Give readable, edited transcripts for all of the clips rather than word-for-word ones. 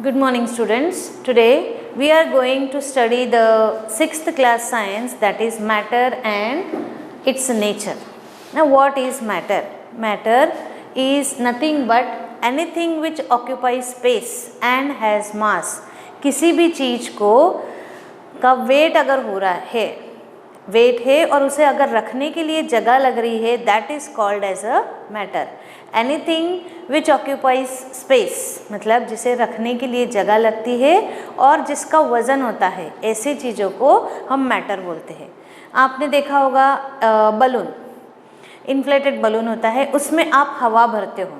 Good morning students. Today we are going to study the 6th class science, that is matter and its nature. Now what is matter? Matter is nothing but anything which occupies space and has mass. किसी भी चीज़ को का wait अगर हो रहा है, wait है और उसे अगर रखने के लिए जगह लग रही है, that is called as a matter. Anything which occupies space, मतलब जिसे रखने के लिए जगह लगती है और जिसका वज़न होता है, ऐसी चीज़ों को हम मैटर बोलते हैं. आपने देखा होगा बलून, इन्फ्लेटेड बलून होता है, उसमें आप हवा भरते हो.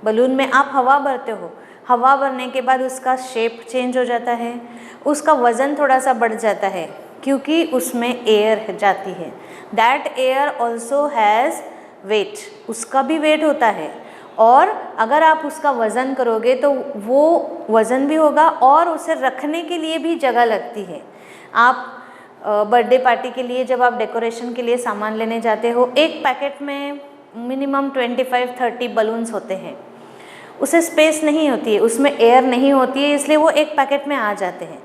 बलून में आप हवा भरते हो, हवा भरने के बाद उसका शेप चेंज हो जाता है, उसका वज़न थोड़ा सा बढ़ जाता है क्योंकि उसमें एयर जाती है. That air also has wait, उसका भी वेट होता है. और अगर आप उसका वज़न करोगे तो वो वज़न भी होगा और उसे रखने के लिए भी जगह लगती है. आप बर्थडे पार्टी के लिए जब आप डेकोरेशन के लिए सामान लेने जाते हो, एक पैकेट में मिनिमम 25-30 बलून्स होते हैं. उसे स्पेस नहीं होती है, उसमें एयर नहीं होती है, इसलिए वो एक पैकेट में आ जाते हैं.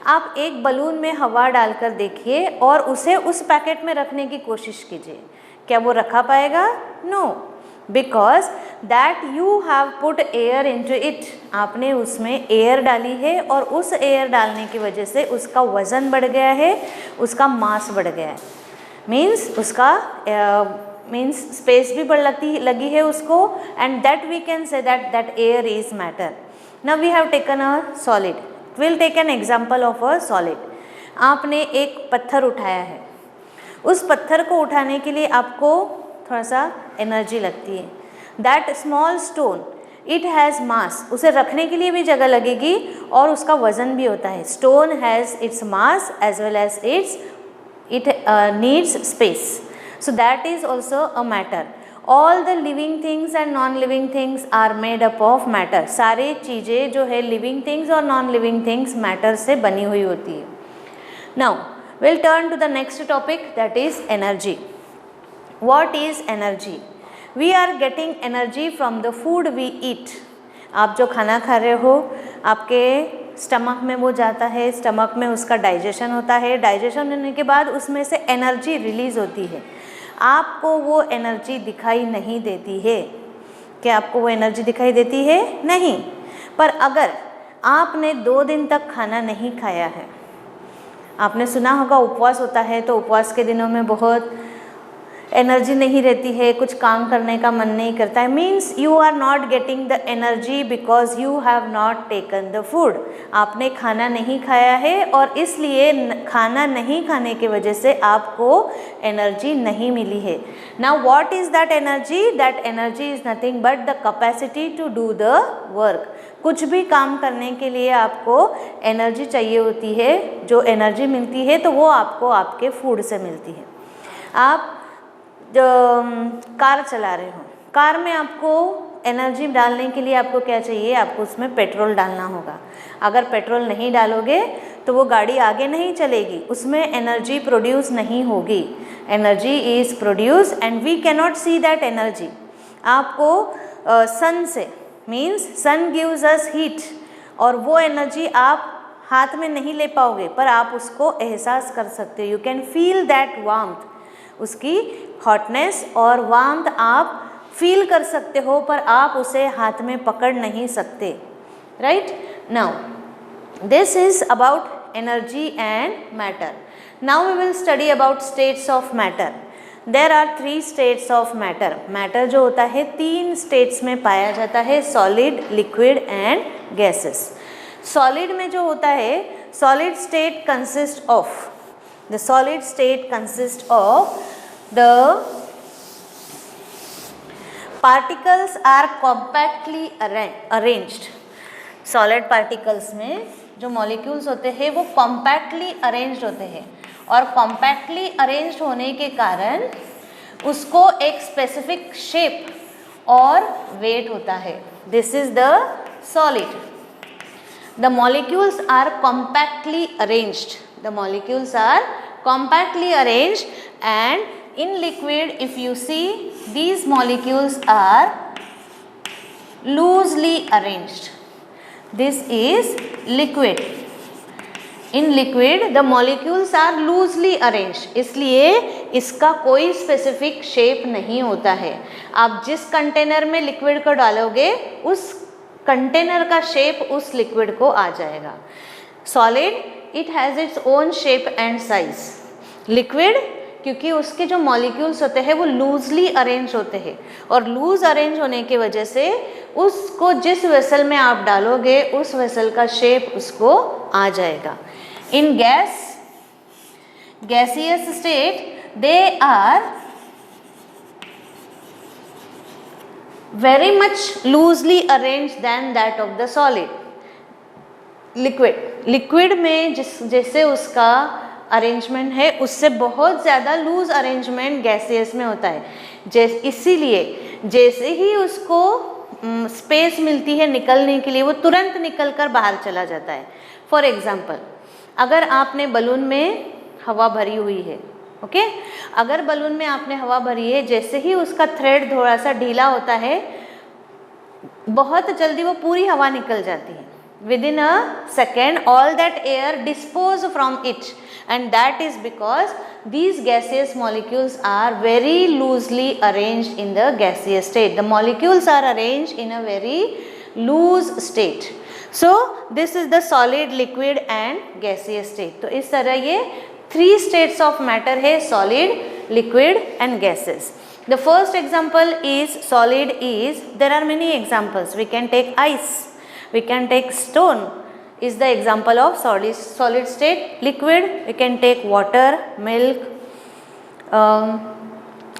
आप एक बलून में हवा डालकर देखिए और उसे उस पैकेट में रखने की कोशिश कीजिए. क्या वो रखा पाएगा? No, because that you have put air into it. आपने उसमें एयर डाली है और उस एयर डालने की वजह से उसका वज़न बढ़ गया है, उसका मास बढ़ गया है. मीन्स उसका मीन्स स्पेस भी बढ़ लगी है उसको, and that we can say that air is matter. Now we have taken a solid. Will take an example of a solid. आपने एक पत्थर उठाया है, उस पत्थर को उठाने के लिए आपको थोड़ा सा एनर्जी लगती है. That small stone, it has मास, उसे रखने के लिए भी जगह लगेगी और उसका वज़न भी होता है. Stone has its mass as well as it needs space. So that is also a matter. All the living things and non-living things are made up of matter. सारे चीज़ें जो है living things और non-living things matter से बनी हुई होती है. Now we'll turn to the next topic, that is energy. What is energy? We are getting energy from the food we eat. आप जो खाना खा रहे हो, आपके स्टमक में वो जाता है, स्टमक में उसका डाइजेशन होता है, डाइजेशन होने के बाद उसमें से एनर्जी रिलीज़ होती है. आपको वो एनर्जी दिखाई नहीं देती है. क्या आपको वो एनर्जी दिखाई देती है? नहीं. पर अगर आपने 2 दिन तक खाना नहीं खाया है, आपने सुना होगा उपवास होता है, तो उपवास के दिनों में बहुत एनर्जी नहीं रहती है, कुछ काम करने का मन नहीं करता है. Means you are not getting the energy because you have not taken the food. आपने खाना नहीं खाया है और इसलिए खाना नहीं खाने की वजह से आपको एनर्जी नहीं मिली है. Now what is that energy? That energy is nothing but the capacity to do the work. कुछ भी काम करने के लिए आपको एनर्जी चाहिए होती है. जो एनर्जी मिलती है तो वो आपको आपके फूड से मिलती है. आप कार चला रहे हो, कार में आपको एनर्जी डालने के लिए आपको क्या चाहिए? आपको उसमें पेट्रोल डालना होगा. अगर पेट्रोल नहीं डालोगे तो वो गाड़ी आगे नहीं चलेगी, उसमें एनर्जी प्रोड्यूस नहीं होगी. Energy is produce and we can not see that energy. आपको सन से, means sun gives us heat, और वो एनर्जी आप हाथ में नहीं ले पाओगे पर आप उसको एहसास कर सकते हो. You can feel that warmth, उसकी हॉटनेस और वार्मथ आप फील कर सकते हो, पर आप उसे हाथ में पकड़ नहीं सकते. Right? Now this is about energy and matter. Now we will study about states of matter. There are 3 states of matter. Matter जो होता है 3 स्टेट्स में पाया जाता है, solid, liquid and gases. Solid में जो होता है, solid state consist of, the solid state consists of the particles are compactly arranged. solid particles में जो molecules होते हैं वो compactly arranged होते हैं, और compactly arranged होने के कारण उसको एक specific shape और weight होता है. this is the solid. the molecules are compactly arranged. The molecules are compactly arranged, and in liquid if you see, these molecules are loosely arranged. This is liquid. In liquid the molecules are loosely arranged. इसलिए इसका कोई specific shape नहीं होता है. आप जिस container में liquid को डालोगे उस कंटेनर का शेप उस लिक्विड को आ जाएगा. Solid it has its own shape and size. Liquid क्योंकि उसके जो मॉलिक्यूल्स होते हैं वो लूजली अरेंज होते हैं और लूज अरेंज होने की वजह से उसको जिस वेसल में आप डालोगे उस वेसल का शेप उसको आ जाएगा. In gaseous state they are very much loosely arranged than that of the solid. Liquid में जैसे उसका अरेंजमेंट है उससे बहुत ज़्यादा लूज अरेंजमेंट गैसियस में होता है. इसीलिए जैसे ही उसको स्पेस मिलती है निकलने के लिए वो तुरंत निकल कर बाहर चला जाता है. फॉर एग्जाम्पल, अगर आपने बलून में हवा भरी हुई है, ओके, अगर बलून में आपने हवा भरी है, जैसे ही उसका थ्रेड थोड़ा सा ढीला होता है बहुत जल्दी वो पूरी हवा निकल जाती है. Within a second all that air dispose from it, and that is because these gaseous molecules are very loosely arranged in the gaseous state. The molecules are arranged in a very loose state. So this is the solid, liquid and gaseous state. तो इस तरह ये 3 states of matter है, solid, liquid and gases. The first example is solid is, there are many examples. We can take ice, we can take stone is the example of solid state. Liquid, we can take water, milk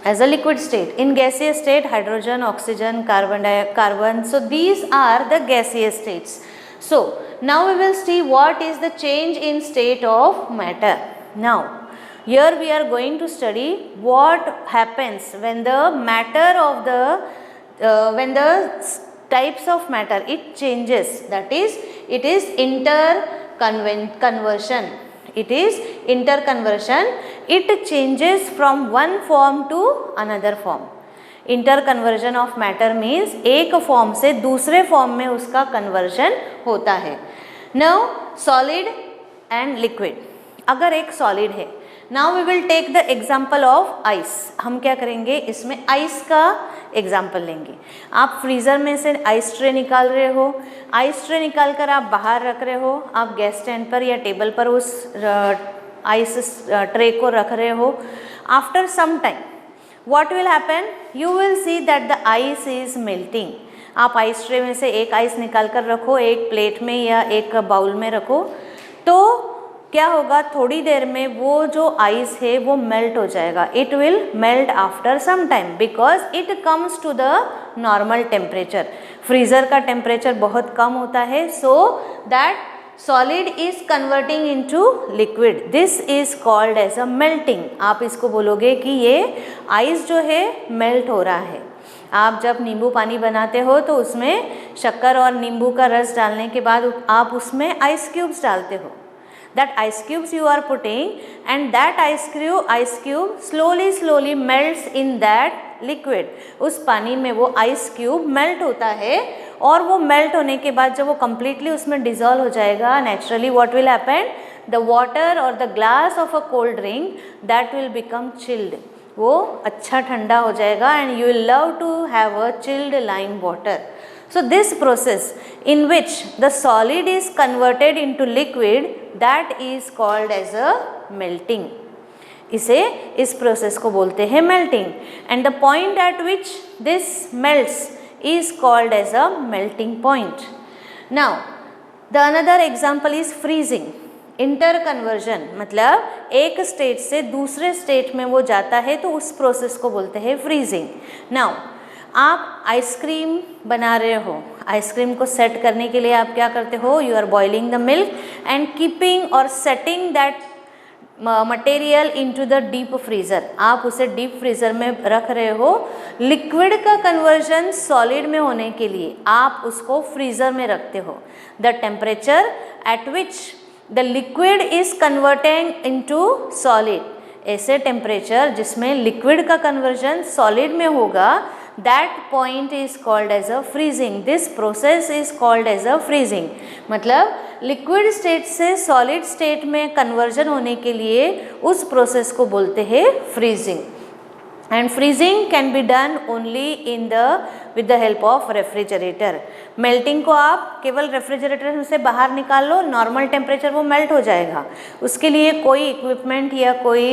as a liquid state. In gaseous state, hydrogen, oxygen, carbon. So these are the gaseous states. So now we will see what is the change in state of matter. Now here we are going to study what happens when the matter of when the types of matter it changes. That is, it is interconversion. It is interconversion. It changes from one form to another form. Interconversion of matter means एक form से दूसरे form में उसका conversion होता है. Now solid and liquid. अगर एक solid है, now we will take the example of ice. हम क्या करेंगे, इसमें आइस का एग्जाम्पल लेंगे. आप फ्रीज़र में से आइस ट्रे निकाल रहे हो, आइस ट्रे निकाल कर आप बाहर रख रहे हो, आप गैस स्टैंड पर या टेबल पर उस आइस ट्रे को रख रहे हो. After some time what will happen, you will see that the ice is melting. आप आइस ट्रे में से एक आइस निकाल कर रखो, एक प्लेट में या एक बाउल में रखो, तो क्या होगा, थोड़ी देर में वो जो आइस है वो मेल्ट हो जाएगा. It will melt after some time because it comes to the normal temperature. Freezer का टेम्परेचर बहुत कम होता है, so that solid is converting into liquid. This is called as a melting. आप इसको बोलोगे कि ये आइस जो है मेल्ट हो रहा है. आप जब नींबू पानी बनाते हो तो उसमें शक्कर और नींबू का रस डालने के बाद आप उसमें आइस क्यूब्स डालते हो. That ice cubes you are putting and that ice cube slowly melts in that liquid. उस पानी में वो आइस क्यूब मेल्ट होता है और वो मेल्ट होने के बाद जब वो कम्प्लीटली उसमें डिजॉल्व हो जाएगा, naturally what will happen, the water or the glass of a cold drink that will become chilled. वो अच्छा ठंडा हो जाएगा and you will love to have a chilled lime water. So this process in which the solid is converted into liquid, that is called as a melting. इस process को बोलते हैं melting. And the point at which this melts is called as a melting point. Now the another example is freezing. Interconversion मतलब एक state से दूसरे state में वो जाता है तो उस प्रोसेस को बोलते हैं फ्रीजिंग. नाउ आप आइसक्रीम बना रहे हो, आइसक्रीम को सेट करने के लिए आप क्या करते हो, you are boiling the milk and keeping or setting that material into the deep freezer. आप उसे डीप फ्रीज़र में रख रहे हो. लिक्विड का कन्वर्जन सॉलिड में होने के लिए आप उसको फ्रीज़र में रखते हो. The temperature at which the liquid is converting into solid, ऐसे टेम्परेचर जिसमें लिक्विड का कन्वर्जन सॉलिड में होगा, that point is called as a freezing. This process is called as a freezing. मतलब लिक्विड स्टेट से सॉलिड स्टेट में conversion होने के लिए उस प्रोसेस को बोलते हैं freezing. And freezing can be done only with the help of refrigerator. Melting को आप केवल रेफ्रिजरेटर से बाहर निकाल लो, नॉर्मल टेम्परेचर वो मेल्ट हो जाएगा. उसके लिए कोई इक्विपमेंट या कोई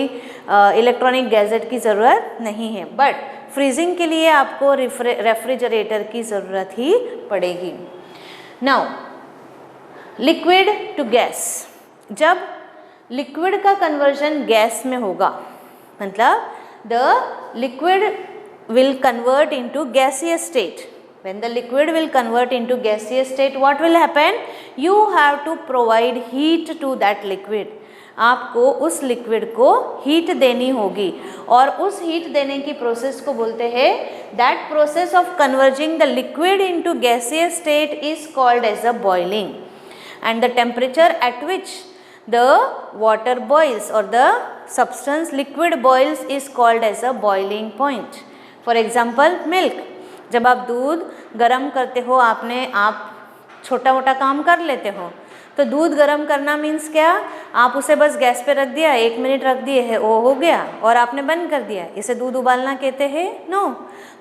इलेक्ट्रॉनिक गैजेट की ज़रूरत नहीं है. बट फ्रीजिंग के लिए आपको रेफ्रिजरेटर की ज़रूरत ही पड़ेगी. Now liquid to gas. जब लिक्विड का कन्वर्जन गैस में होगा, मतलब the liquid will convert into gaseous state. When the liquid will convert into gaseous state, what will happen? You have to provide heat to that liquid. आपको उस liquid को heat देनी होगी और उस हीट देने की प्रोसेस को बोलते हैं, that process of converting the liquid into gaseous state is called as a boiling. And the temperature at which the water boils or the substance liquid boils is called as a boiling point. For example, milk. जब आप दूध गरम करते हो, आप छोटा मोटा काम कर लेते हो, तो दूध गरम करना मीन्स क्या? आप उसे बस गैस पे रख दिया, 1 मिनट रख दिए है, वो हो गया और आपने बंद कर दिया. इसे दूध उबालना कहते हैं? नो.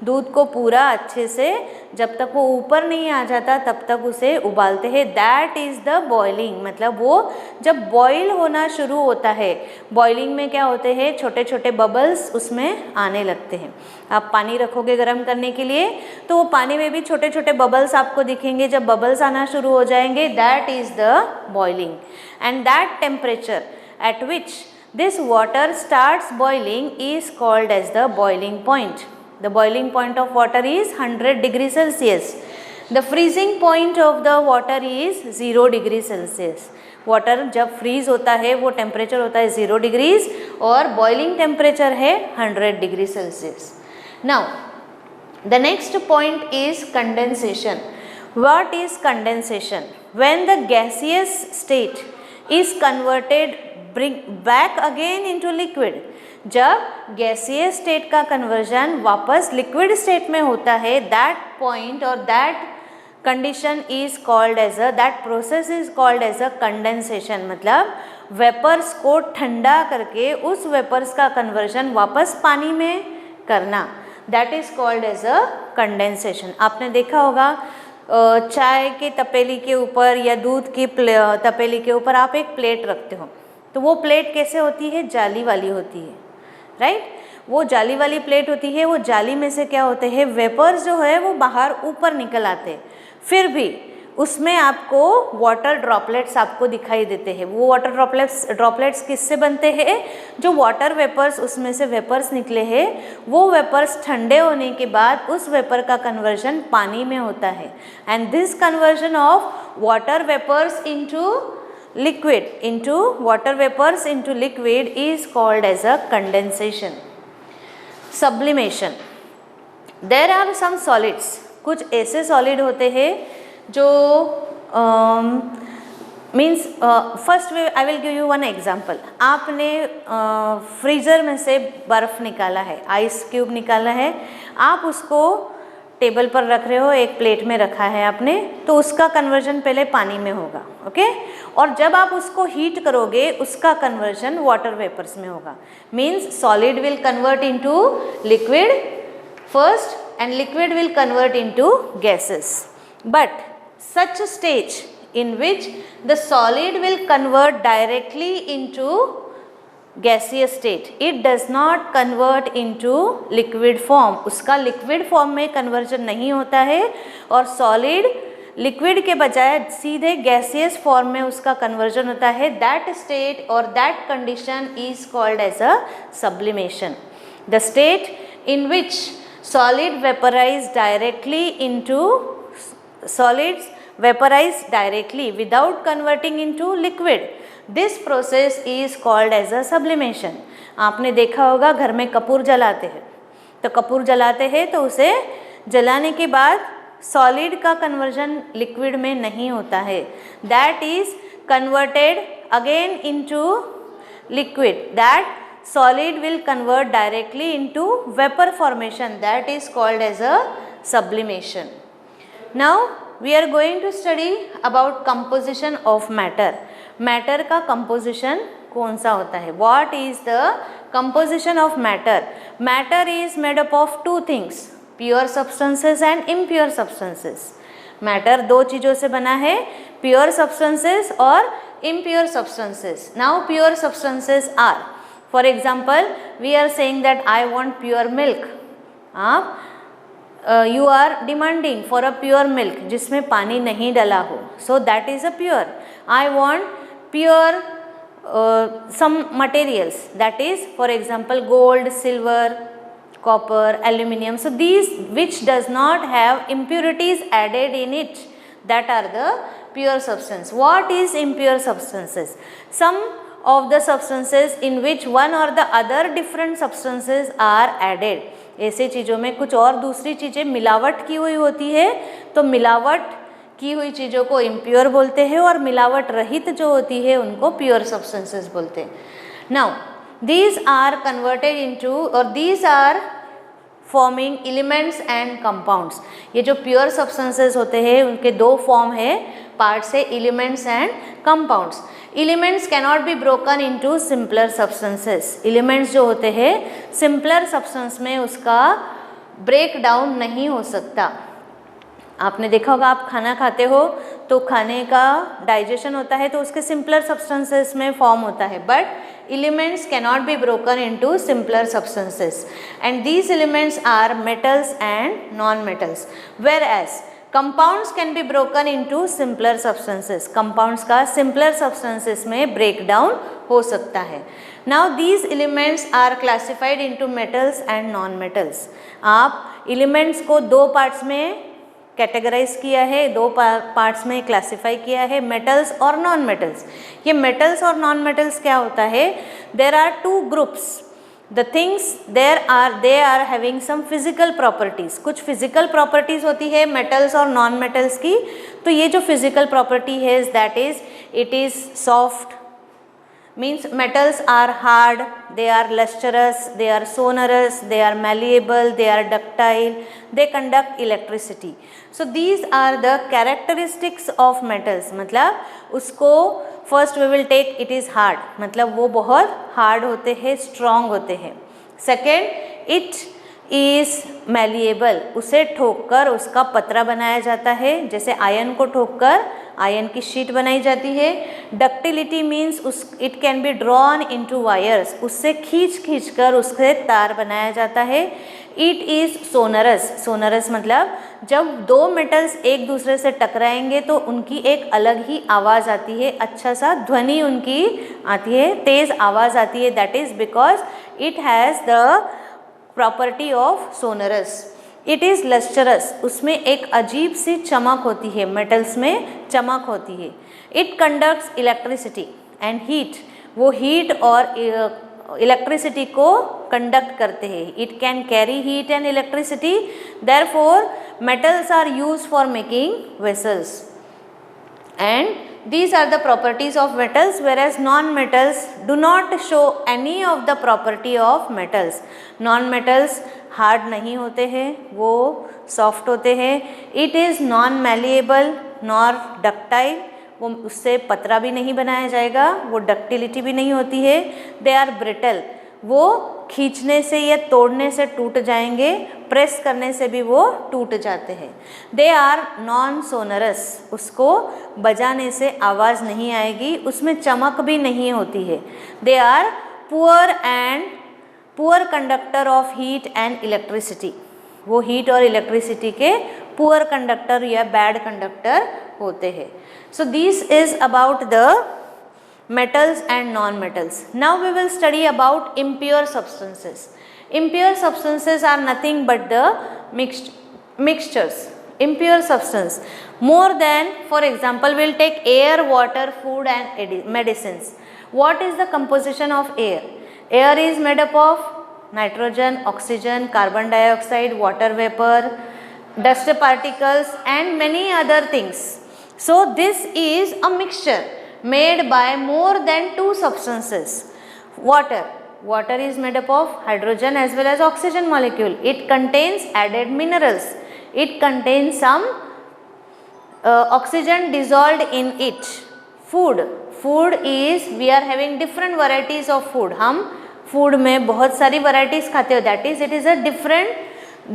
दूध को पूरा अच्छे से जब तक वो ऊपर नहीं आ जाता तब तक उसे उबालते हैं. That is the boiling. मतलब वो जब बॉईल होना शुरू होता है, बॉइलिंग में क्या होते हैं, छोटे छोटे बबल्स उसमें आने लगते हैं. आप पानी रखोगे गर्म करने के लिए तो वो पानी में भी छोटे छोटे बबल्स आपको दिखेंगे. जब बबल्स आना शुरू हो जाएंगे, that is the boiling. And that temperature at which this water starts boiling is called as the boiling point. The boiling point of water is 100 degree Celsius. The freezing point of the water is 0 degree Celsius. Water जब freeze होता है वो temperature होता है 0 degrees और boiling temperature है 100 degree Celsius. Now the next point is condensation. What is condensation? When the gaseous state is converted back again into liquid. जब gaseous state का कन्वर्जन वापस लिक्विड स्टेट में होता है, दैट पॉइंट और that condition is called as a, that process is called as a condensation. मतलब vapours को ठंडा करके उस वेपर्स का कन्वर्जन वापस पानी में करना, that is called as a condensation. आपने देखा होगा चाय के तपेली के ऊपर या दूध की तपेली के ऊपर आप एक प्लेट रखते हो, तो वो प्लेट कैसे होती है? जाली वाली होती है, राइट? वो जाली वाली प्लेट होती है. वो जाली में से क्या होते हैं, वेपर्स जो है वो बाहर ऊपर निकल आते हैं. फिर भी उसमें आपको वाटर ड्रॉपलेट्स आपको दिखाई देते हैं. वो वाटर ड्रॉपलेट्स किससे बनते हैं? जो वाटर वेपर्स उसमें से वेपर्स निकले हैं, वो वेपर्स ठंडे होने के बाद उस वेपर का कन्वर्जन पानी में होता है. And this conversion of water vapours into water vapors into liquid is called as a condensation. Sublimation. There are some solids. कुछ ऐसे सॉलिड होते हैं जो means first I will give you one example. आपने फ्रीज़र में से बर्फ़ निकाला है, आइस क्यूब निकाला है, आप उसको टेबल पर रख रहे हो, एक प्लेट में रखा है आपने, तो उसका कन्वर्जन पहले पानी में होगा, ओके? और जब आप उसको हीट करोगे उसका कन्वर्जन वाटर वेपर्स में होगा. Means solid will convert into liquid first and liquid will convert into gases. But such stage in which the solid will convert directly into gaseous state. It does not convert into liquid form. उसका liquid form में conversion नहीं होता है और solid liquid के बजाय सीधे gaseous form में उसका conversion होता है. That state or that condition is called as a sublimation. The state in which solid vaporize directly into solids vaporize directly without converting into liquid. This process is called as a sublimation. आपने देखा होगा घर में कपूर जलाते हैं, तो कपूर जलाते हैं तो उसे जलाने के बाद सॉलिड का कन्वर्जन लिक्विड में नहीं होता है. That is converted again into liquid. That solid will convert directly into vapor formation, that is called as a sublimation. Now we are going to study about composition of matter. Matter का composition कौन सा होता है? What is the composition of matter? Matter is made up of two things, pure substances and impure substances. Matter दो चीज़ों से बना है, pure substances और impure substances. Now pure substances are, for example, we are saying that I want pure milk. आप you are demanding for a pure milk जिसमें पानी नहीं डला हो, so that is a pure. I want pure some materials, that is for example gold, silver, copper, aluminium. So these which does not have impurities added in it, that are the pure substance. What is impure substances? Some of the substances in which one or the other different substances are added. ऐसे चीज़ों में कुछ और दूसरी चीज़ें मिलावट की हुई होती है, तो मिलावट की हुई चीज़ों को इम्प्योर बोलते हैं और मिलावट रहित जो होती है उनको प्योर सब्सटेंसेस बोलते हैं. Now these are converted into or these are forming elements and compounds. ये जो प्योर सब्सटेंसेस होते हैं उनके दो फॉर्म है, पार्ट्स है, elements and compounds. Elements cannot be broken into simpler substances. Elements जो होते हैं सिंपलर सब्सटेंस में उसका ब्रेक डाउन नहीं हो सकता. आपने देखा होगा आप खाना खाते हो तो खाने का डाइजेशन होता है तो उसके सिंपलर सब्सटेंसेस में फॉर्म होता है, but elements cannot be broken into simpler substances and these elements are metals and non metals. Whereas compounds can be broken into simpler substances. Compounds का सिंपलर सब्सटेंसेस में break down हो सकता है. Now these elements are classified into metals and non metals. आप elements को दो parts में categorise किया है, दो पार्ट्स में क्लासिफाई किया है, मेटल्स और नॉन मेटल्स. ये मेटल्स और नॉन मेटल्स क्या होता है? There are two groups. The things they are having some physical properties. कुछ फिजिकल प्रॉपर्टीज होती है मेटल्स और नॉन मेटल्स की. तो ये जो फिजिकल प्रॉपर्टी है that is it is soft, means metals are hard, they are lustrous, they are sonorous, they are malleable, they are ductile, they conduct electricity. So these are the characteristics of metals. मतलब उसको first we will take it is hard, मतलब वो बहुत hard होते हैं, strong होते हैं. Second, it is malleable, उसे ठोककर उसका पतरा बनाया जाता है, जैसे आयन को ठोककर आयन की शीट बनाई जाती है. Ductility means it can be drawn into wires, उससे खींच कर उससे तार बनाया जाता है. It is sonorous. सोनरस मतलब जब दो मेटल्स एक दूसरे से टकराएंगे तो उनकी एक अलग ही आवाज़ आती है, अच्छा सा ध्वनि उनकी आती है, तेज़ आवाज़ आती है. That is because it has the property of sonorous. It is lustrous, उसमें एक अजीब सी चमक होती है, मेटल्स में चमक होती है. It conducts electricity and heat, वो हीट और इलेक्ट्रिसिटी को कंडक्ट करते हैं. It can carry heat and electricity. Therefore metals are used for making vessels and these are the properties of metals, whereas non-metals do not show any of the property of metals. non-metals hard नहीं होते हैं, वो soft होते हैं. it is non-malleable nor ductile, वो उससे पतरा भी नहीं बनाया जाएगा, वो डक्टिलिटी भी नहीं होती है. they are brittle, वो खींचने से या तोड़ने से टूट जाएंगे, प्रेस करने से भी वो टूट जाते हैं. दे आर नॉन सोनरस, उसको बजाने से आवाज़ नहीं आएगी, उसमें चमक भी नहीं होती है. They are poor conductor of heat and electricity, वो हीट और इलेक्ट्रिसिटी के पुअर कंडक्टर या बैड कंडक्टर होते हैं. So this is about the metals and non-metals. Now we will study about impure substances. Impure substances are nothing but the mixtures. Impure substance. More than, for example, we will take air, water, food and medicines. What is the composition of air? Air is made up of nitrogen, oxygen, carbon dioxide, water vapor, dust particles and many other things. So this is a mixture made by more than two substances. Water, Water is made up of hydrogen as well as oxygen molecule. It contains added minerals. It contains some oxygen dissolved in it. Food is, we are having different varieties of food. हम food में बहुत सारी varieties खाते हो. That is, it is a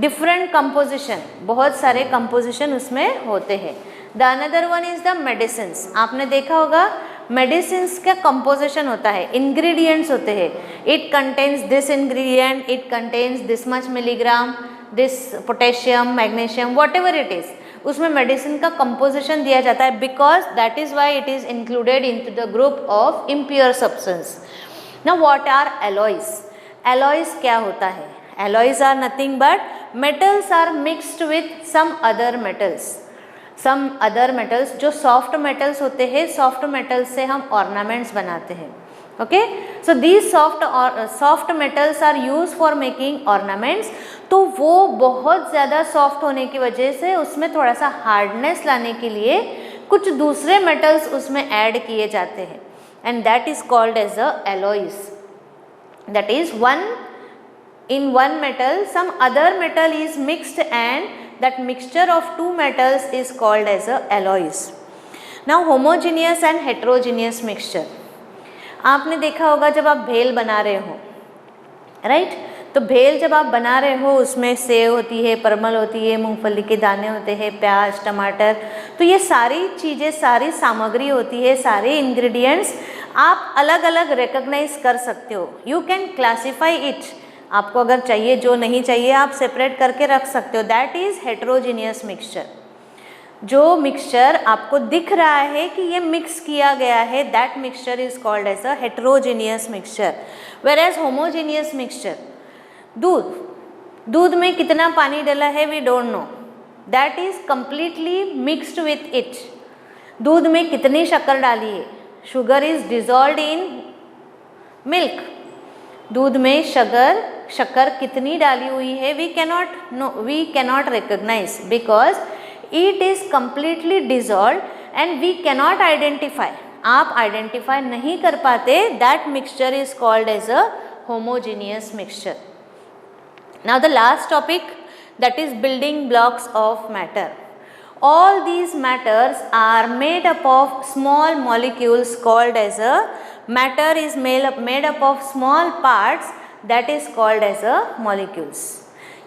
different composition. बहुत सारे composition उसमें होते हैं. The another one is the medicines. आपने देखा होगा मेडिसिन्स का कंपोजिशन होता है, इंग्रेडिएंट्स होते हैं. It contains this ingredient, it contains this much milligram, this potassium, magnesium, whatever it is, उसमें मेडिसिन का कंपोजिशन दिया जाता है. Because that is why it is included into the group of impure substance. Now what are alloys? Alloys क्या होता है? Alloys are nothing but metals are mixed with some other metals. Some other metals, जो soft metals होते हैं, soft metals से हम ornaments बनाते हैं. Okay, so these soft metals are use for making ornaments. तो वो बहुत ज़्यादा सॉफ्ट होने की वजह से उसमें थोड़ा सा हार्डनेस लाने के लिए कुछ दूसरे मेटल्स उसमें ऐड किए जाते हैं, and that is called as a alloys. दैट इज in one metal some other metal is mixed, and that mixture of two metals is called as a alloys. Now homogeneous and heterogeneous mixture. आपने देखा होगा जब आप भेल बना रहे हो, राइट? तो भेल जब आप बना रहे हो उसमें सेव होती है, परमल होती है, मूंगफली के दाने होते हैं, प्याज, टमाटर, तो ये सारी चीज़ें, सारी सामग्री होती है, सारे इंग्रेडिएंट्स आप अलग अलग रिकॉग्नाइज कर सकते हो. You can classify it. आपको अगर चाहिए, जो नहीं चाहिए आप सेपरेट करके रख सकते हो. That is heterogeneous mixture. जो मिक्सचर आपको दिख रहा है कि ये मिक्स किया गया है, that mixture is called as a heterogeneous mixture. Whereas homogeneous mixture, दूध में कितना पानी डला है we don't know, that is completely mixed with it. दूध में कितनी शक्कर डाली है, sugar is dissolved in milk. दूध में शक्कर कितनी डाली हुई है we cannot recognise, because it is completely dissolve and we cannot identify. आप आइडेंटिफाई नहीं कर पाते. That mixture is called as a homogeneous mixture. Now the last topic, that is building blocks of matter. All these matters are made up of small molecules called as a matter is made up of small parts that is called as a molecules.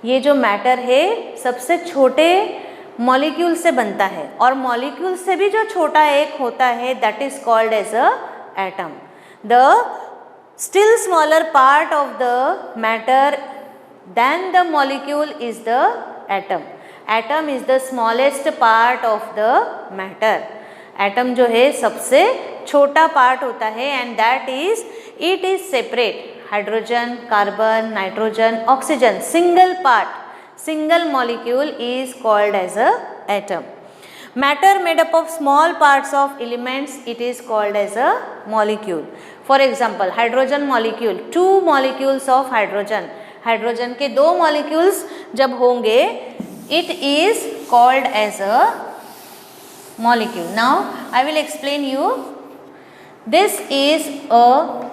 ये जो matter है सबसे छोटे molecule से बनता है, और molecule से भी जो छोटा एक होता है that is called as a atom. The still smaller part of the matter than the molecule is the atom. Atom is the smallest part of the matter. Atom जो है सबसे छोटा पार्ट होता है, and that is it is separate. Hydrogen, carbon, nitrogen, oxygen, single part, single molecule is called as a atom. Matter made up of small parts of elements, it is called as a molecule. For example, hydrogen molecule, two molecules of hydrogen. Hydrogen के दो molecules जब होंगे, it is called as a molecule. Now I will explain you. This is a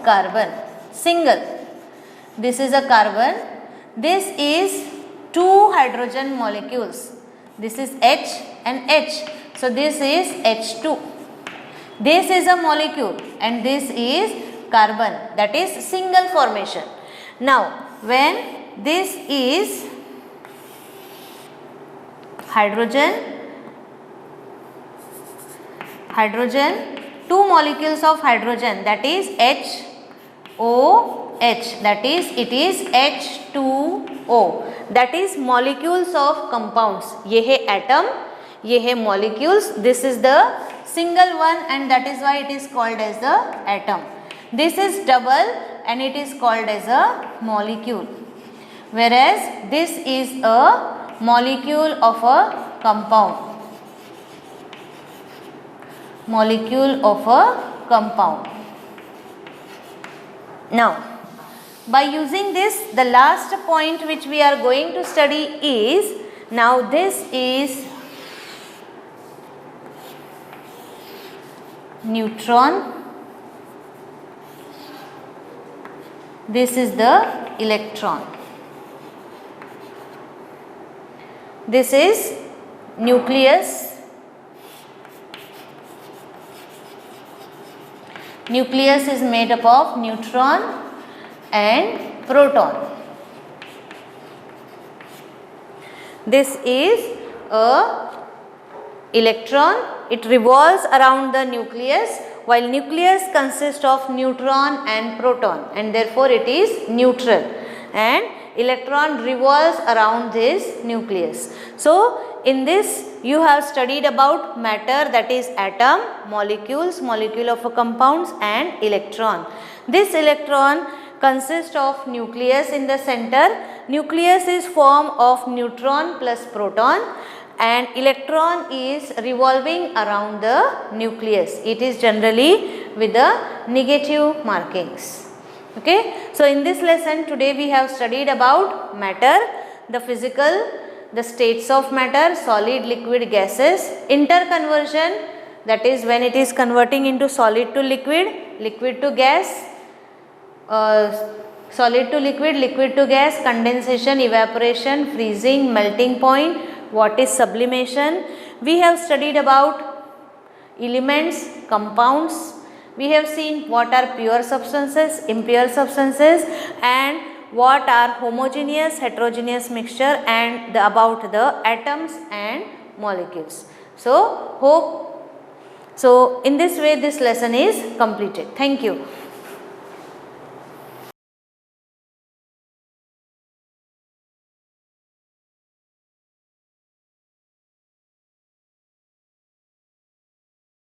carbon, single. This is a carbon. This is two hydrogen molecules. This is H and H. So this is H2. This is a molecule and this is carbon. That is single formation. Now when this is hydrogen, two molecules of hydrogen, that is HOH, that is it is H2O, that is molecules of compounds. ये है atom, ये है molecules. This is the single one and that is why it is called as the atom. This is double and it is called as a molecule, whereas this is a molecule of a compound. Molecule of a compound. Now, by using this, the last point which we are going to study is, now this is neutron, This is the electron. This is nucleus. Nucleus is made up of neutron and proton. This is a electron. It revolves around the nucleus, while nucleus consists of neutron and proton, and therefore it is neutral, and electron revolves around this nucleus. So in this you have studied about matter, that is atom, molecules, molecule of a compounds, and electron. This electron consists of nucleus in the center. Nucleus is formed of neutron plus proton, and electron is revolving around the nucleus. It is generally with the negative markings. Okay. So in this lesson today we have studied about matter, the physical, the states of matter, solid, liquid, gases, interconversion, that is when it is converting into solid to liquid, liquid to gas, solid to liquid, liquid to gas, condensation, evaporation, freezing, melting point, what is sublimation. We have studied about elements, compounds. We have seen what are pure substances, impure substances, and what are homogeneous, heterogeneous mixture, and about the atoms and molecules. So in this way this lesson is completed. Thank you.